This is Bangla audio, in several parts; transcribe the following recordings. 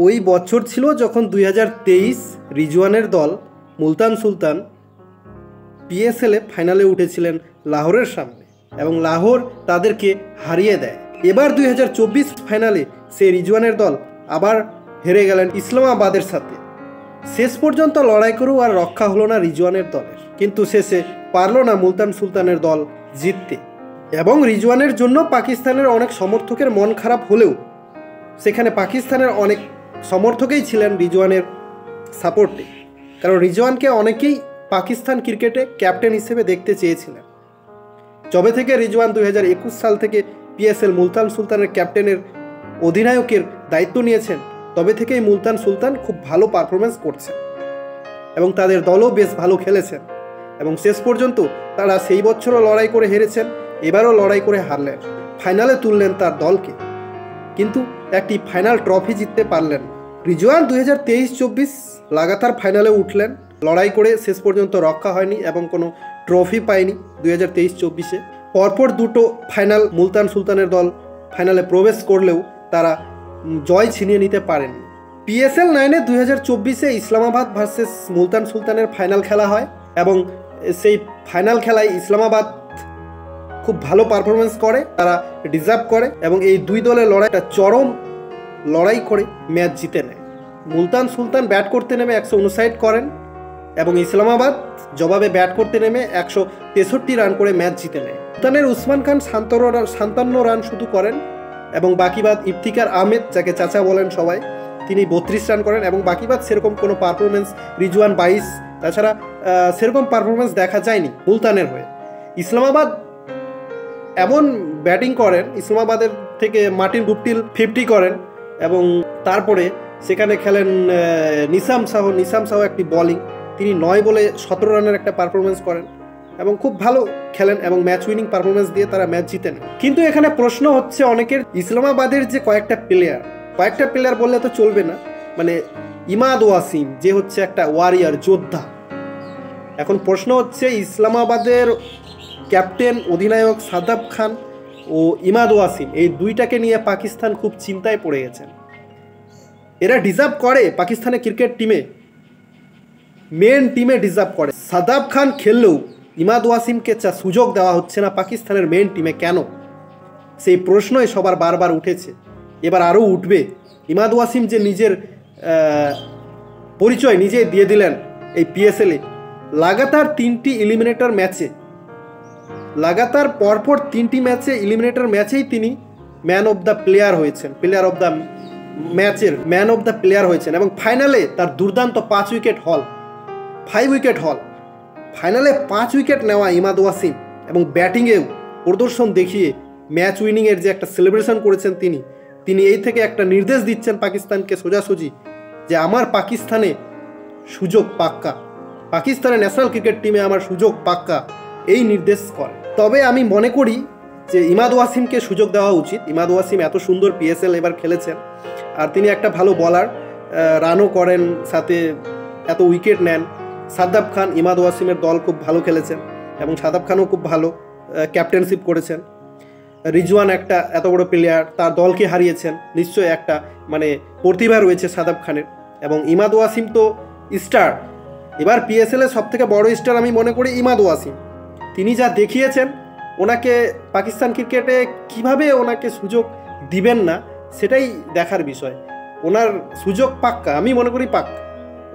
ওই বছর ছিল যখন 2023 রিজওয়ানের দল মুলতান সুলতান পিএসএলে ফাইনালে উঠেছিলেন লাহোরের সামনে এবং লাহোর তাদেরকে হারিয়ে দেয়। এবার 2024 ফাইনালে সেই রিজওয়ানের দল আবার হেরে গেলেন ইসলামাবাদের সাথে। শেষ পর্যন্ত লড়াই করেও আর রক্ষা হলো না রিজওয়ানের দলের, কিন্তু শেষে পারল না মুলতান সুলতানের দল জিততে। এবং রিজওয়ানের জন্য পাকিস্তানের অনেক সমর্থকের মন খারাপ হলেও সেখানে পাকিস্তানের অনেক সমর্থকেই ছিলেন রিজওয়ানের সাপোর্টে, কারণ রিজওয়ানকে অনেকেই পাকিস্তান ক্রিকেটে ক্যাপ্টেন হিসেবে দেখতে চেয়েছিলেন। যবে থেকে রিজওয়ান 2021 সাল থেকে পিএসএল মুলতান সুলতানের ক্যাপ্টেনের অধিনায়কের দায়িত্ব নিয়েছেন, তবে থেকেই মুলতান সুলতান খুব ভালো পারফরমেন্স করছেন এবং তাদের দলও বেশ ভালো খেলেছেন এবং শেষ পর্যন্ত তারা সেই বছরও লড়াই করে হেরেছেন, এবারও লড়াই করে হারলেন, ফাইনালে তুললেন তার দলকে, কিন্তু একটি ফাইনাল ট্রফি জিততে পারলেন। রিজওয়ান 2023-24 লাগাতার ফাইনালে উঠলেন, লড়াই করে শেষ পর্যন্ত রক্ষা হয়নি এবং কোনো ট্রফি পায়নি। 2023-24-এ পরপর দুটো ফাইনাল মুলতান সুলতানের দল ফাইনালে প্রবেশ করলেও তারা জয় ছিনিয়ে নিতে পারেন। পিএসএল 9-এ 2024-এ ইসলামাবাদ ভার্সেস মুলতান সুলতানের ফাইনাল খেলা হয় এবং সেই ফাইনাল খেলায় ইসলামাবাদ খুব ভালো পারফরমেন্স করে, তারা ডিজার্ভ করে এবং এই দুই দলের লড়াইটা চরম লড়াই করে ম্যাচ জিতে নেয়। মুলতান সুলতান ব্যাট করতে নেমে 159 করেন এবং ইসলামাবাদ জবাবে ব্যাট করতে নেমে 163 রান করে ম্যাচ জিতে নেয়। সুলতানের উসমান খান 57 রান শুধু করেন এবং বাকিবাদ ইফতিকার আহমেদ, যাকে চাচা বলেন সবাই, তিনি 32 রান করেন এবং বাকিবাদ সেরকম কোনো পারফরমেন্স, রিজওয়ান 22, তাছাড়া সেরকম পারফরমেন্স দেখা যায়নি মুলতানের হয়ে। ইসলামাবাদ এমন ব্যাটিং করেন, ইসলামাবাদের থেকে মার্টিন গুপ্টিল 50 করেন এবং তারপরে সেখানে খেলেন নিসাম শাহ একটি বোলিং, তিনি 9 বলে 17 রানের একটা পারফরমেন্স করেন এবং খুব ভালো খেলেন এবং ম্যাচ উইনিং পারফরমেন্স দিয়ে তারা ম্যাচ জিতেন। কিন্তু এখানে প্রশ্ন হচ্ছে অনেকের, ইসলামাবাদের যে কয়েকটা প্লেয়ার বললে তো চলবে না, মানে ইমাদ ওয়াসিম যে হচ্ছে একটা ওয়ারিয়ার যোদ্ধা। এখন প্রশ্ন হচ্ছে ইসলামাবাদের ক্যাপ্টেন অধিনায়ক সাদাব খান ও ইমাদ ওয়াসিম, এই দুইটাকে নিয়ে পাকিস্তান খুব চিন্তায় পড়ে গেছেন। এরা ডিজার্ভ করে পাকিস্তানের ক্রিকেট টিমে, মেন টিমে ডিজার্ভ করে। সাদাব খান খেললেও ইমাদ ওয়াসিমকে সুযোগ দেওয়া হচ্ছে না পাকিস্তানের মেন টিমে, কেন? সেই প্রশ্নই সবার বারবার উঠেছে, এবার আরও উঠবে। ইমাদ ওয়াসিম যে নিজের পরিচয় নিজেই দিয়ে দিলেন এই পিএসএলে, লাগাতার 3টি এলিমিনেটর ম্যাচে, লাগাতার পরপর 3টি ম্যাচে এলিমিনেটর ম্যাচেই তিনি ম্যান অফ দ্য প্লেয়ার হয়েছেন, প্লেয়ার অফ দ্য ম্যাচের ম্যান অফ দ্য প্লেয়ার হয়েছেন এবং ফাইনালে তার দুর্দান্ত 5 উইকেট হল, ফাইনালে 5 উইকেট নেওয়া ইমাদ ওয়াসিম এবং ব্যাটিংয়েও প্রদর্শন দেখিয়ে ম্যাচ উইনিংয়ের যে একটা সেলিব্রেশন করেছেন তিনি এই থেকে একটা নির্দেশ দিচ্ছেন পাকিস্তানকে সোজাসুজি যে আমার পাকিস্তানে সুযোগ পাক্কা, পাকিস্তানের ন্যাশনাল ক্রিকেট টিমে আমার সুযোগ পাক্কা, এই নির্দেশ করে। তবে আমি মনে করি যে ইমাদ ওয়াসিমকে সুযোগ দেওয়া উচিত। ইমাদ ওয়াসিম এত সুন্দর পিএসএল এবার খেলেছেন আর তিনি একটা ভালো বলার, রানও করেন, সাথে এত উইকেট নেন। সাদাব খান ইমাদ ওয়াসিমের দল খুব ভালো খেলেছেন এবং সাদাব খানও খুব ভালো ক্যাপ্টেনশিপ করেছেন। রিজওয়ান একটা এত বড় প্লেয়ার, তার দলকে হারিয়েছেন, নিশ্চয়ই একটা মানে প্রতিভা রয়েছে সাদাব খানের। এবং ইমাদ ওয়াসিম তো স্টার, এবার পিএসএলের সবথেকে বড় স্টার আমি মনে করি ইমাদ ওয়াসিম। তিনি যা দেখিয়েছেন, ওনাকে পাকিস্তান ক্রিকেটে কিভাবে ওনাকে সুযোগ দিবেন না সেটাই দেখার বিষয়। ওনার সুযোগ পাক্কা, আমি মনে করি পাক্কা,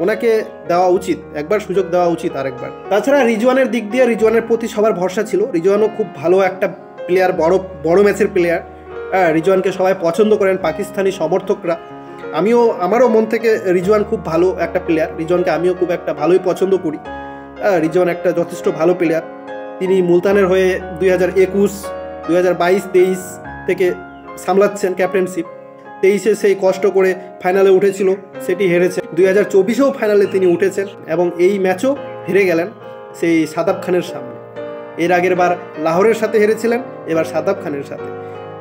ওনাকে দেওয়া উচিত, একবার সুযোগ দেওয়া উচিত আরেকবার। তাছাড়া রিজওয়ানের দিক দিয়ে রিজওয়ানের প্রতি সবার ভরসা ছিল, রিজওয়ানও খুব ভালো একটা প্লেয়ার, বড় ম্যাচের প্লেয়ার। রিজওয়ানকে সবাই পছন্দ করেন পাকিস্তানি সমর্থকরা, আমারও মন থেকে রিজওয়ান খুব ভালো একটা প্লেয়ার, রিজওয়ানকে আমিও খুব একটা ভালোই পছন্দ করি। রিজওয়ান একটা যথেষ্ট ভালো প্লেয়ার, তিনি মুলতানের হয়ে 2021, 2022, 23 থেকে সামলাচ্ছেন ক্যাপ্টেনশিপ। 23-এ সেই কষ্ট করে ফাইনালে উঠেছিল, সেটি হেরেছে। 2024-এও ফাইনালে তিনি উঠেছেন এবং এই ম্যাচও হেরে গেলেন সেই সাদাব খানের সামনে। এর আগের বার লাহোরের সাথে হেরেছিলেন, এবার সাদাব খানের সাথে।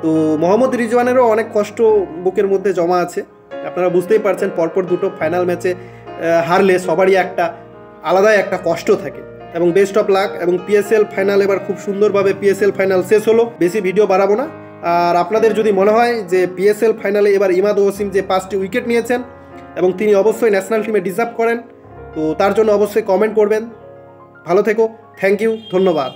তো মোহাম্মদ রিজওয়ানেরও অনেক কষ্ট বুকের মধ্যে জমা আছে, আপনারা বুঝতেই পারছেন। পরপর দুটো ফাইনাল ম্যাচে হারলে সবারই একটা আলাদাই একটা কষ্ট থাকে। এবং বেস্ট অফ লাক। এবং পিএসএল ফাইনাল এবার খুব সুন্দরভাবে পিএসএল ফাইনাল শেষ হলো। বেশি ভিডিও বাড়াবো না, আর আপনাদের যদি মনে হয় যে পিএসএল ফাইনালে এবার ইমাদ ওসিম যে 5টি উইকেট নিয়েছেন এবং তিনি অবশ্যই ন্যাশনাল টিমে ডিজার্ভ করেন, তো তার জন্য অবশ্যই কমেন্ট করবেন। ভালো থেকো, থ্যাংক ইউ, ধন্যবাদ।